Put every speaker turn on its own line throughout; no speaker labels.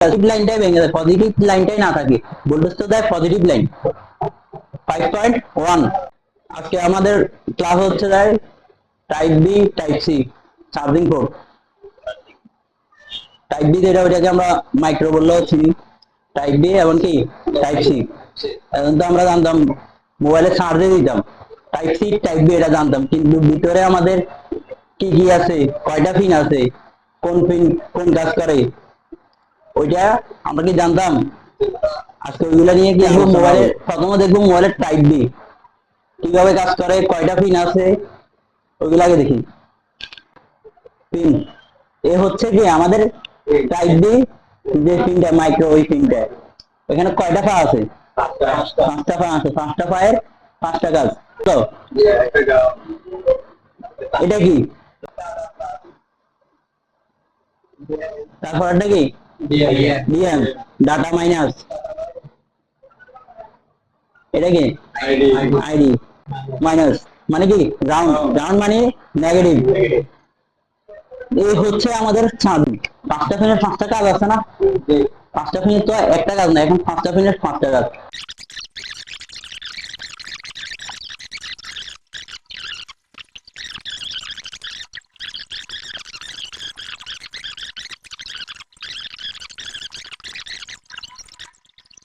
Positive লাইনটাই ভেঙে যায়, positive লাইনটাই না থাকে, ভোল্টেজ তো দেয় পজিটিভ লাইন। 5.1 আজকে আমাদের ক্লাস হচ্ছে যায় type B type C charging port. Type B যেটা ওইটাকে আমরা মাইক্রো বললেও চিনি, টাইপ বি এবং কি টাইপ সি। এখন তো আমরা জানতাম মোবাইলে চার্জে দিতাম, টাইপ সি টাইপ বি এটা জানতাম, কিন্তু ভিতরে আমাদের কি কি আছে, কয়টা পিন আছে, কোন পিন কোন কাজ করে ওইটা আমরা কি জানতাম? আজকে ওইগুলা নিয়ে কি মোবাইলে প্রথমে দেখবো মোবাইলের টাইপ বি কিভাবে কাজ করে, কয়টা পিন আছে ওইগুলাকে দেখি। পিন এ হচ্ছে কি আমাদের টাইপ বি যে পিনটা মাইক্রো, ওই পিনটা এখানে কয়টা পা আছে? 5টা পা আছে, 5টা পায়ের 5টা কাজ। তো এটা কি, তারপর এটা কি ডিএম ডাটা মাইনাস, এটা কি আইডি মাইনাস মানে কি গ্রাউন্ড, গ্রাউন্ড মানে নেগেটিভ। এই হচ্ছে আমাদের চাঁদ। 5টা পিনের 5টা কাজ আছে না? 5টা পিনের তো একটা কাজ না, এখন 5টা পিনের 5টা কাজ।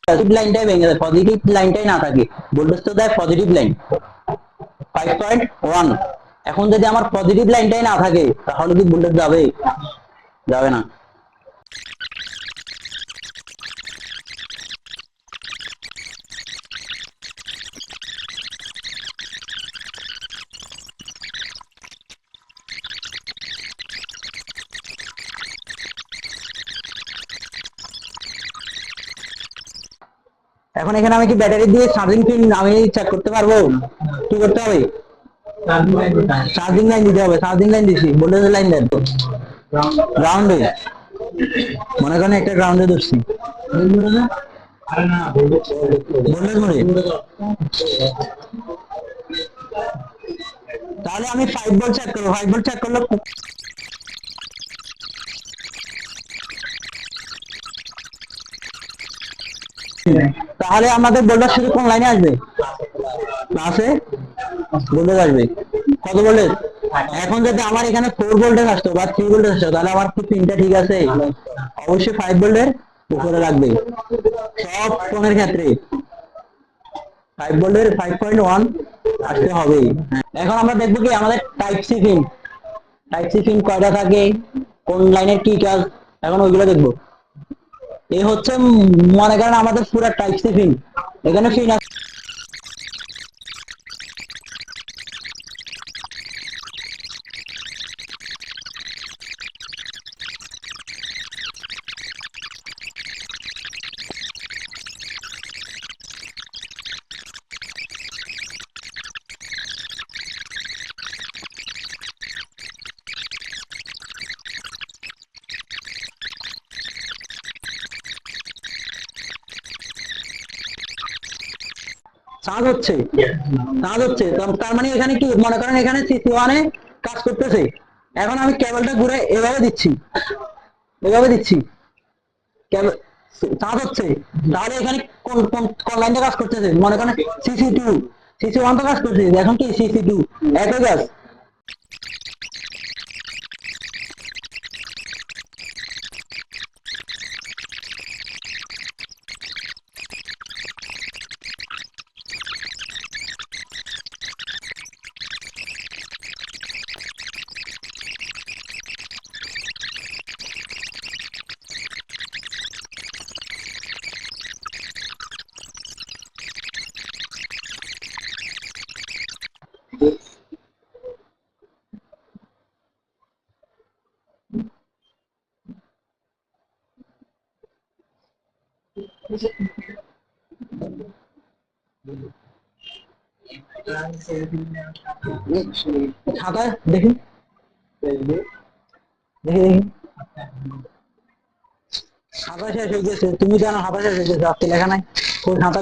পজিটিভ লাইনটাই ভেঙে যায়, পজিটিভ লাইনটাই না থাকে, ভোল্টেজ তো দেয় পজিটিভ লাইন। 5.1 এখন যদি আমার পজিটিভ লাইনটাই না থাকে তাহলে কি ভোল্টেজ যাবে? যাবে না। এখন এখানে আমি কি ব্যাটারি দিয়ে চার্জিং পিন আমি চেক করতে পারবো? কি করতে হবে? চার্জিং লাইন দিতে হবে, চার্জিং লাইন দিছি, ভোল্টেজের লাইন দেন গ্রাউন্ডে, মনে করেন একটা গ্রাউন্ডে ধরছি, ভোল্টেজ মরে। তাহলে আমি 5 ভোল্ট চেক করবো, 5 ভোল্ট চেক করলে তাহলে আমাদের ভোল্টেজ শুধু কোন লাইনে আসবে? ক্লাসে ভোল্টেজ আসবে, কত ভোল্টেজ? এখন যদি আমার এখানে 4 ভোল্টেজ আসতো বা 3 ভোল্টেজ আসতো তাহলে আমার কি পিনটা ঠিক আছে? অবশ্যই 5 ভোল্টের উপরে লাগবে সব ফোনের ক্ষেত্রে, 5 ভোল্টের 5.1 আসতে হবে। এখন আমরা দেখবো কি আমাদের type C pin, type C pin কয়টা থাকে, কোন লাইনের কি কাজ, এখন ওইগুলো দেখবো। এই হচ্ছে মনে করেন আমাদের পুরো টাইপ সি পিন, এখানে পিন আছে। চার্জ হচ্ছে, চার্জ হচ্ছে, তার মানে এখানে কি মনে করেন এখানে সিসি ওয়ানে কাজ করতেছে। এখন আমি কেবলটা ঘুরে এভাবে দিচ্ছি, এভাবে দিচ্ছি, চার্জ হচ্ছে, তাহলে এখানে কোন কোন কোন লাইনটা কাজ করতেছে? মনে করেন সিসি টু, সিসি ওয়ান তো কাজ করতেছে, এখন কি সিসি টু একই কাজ। খাতা দেখি, দেখি দেখি, খাতা শেষ হয়ে গেছে, তুমি জানো খাতা শেষ হয়ে গেছে, আজকে লেখা নাই, ওই খাতা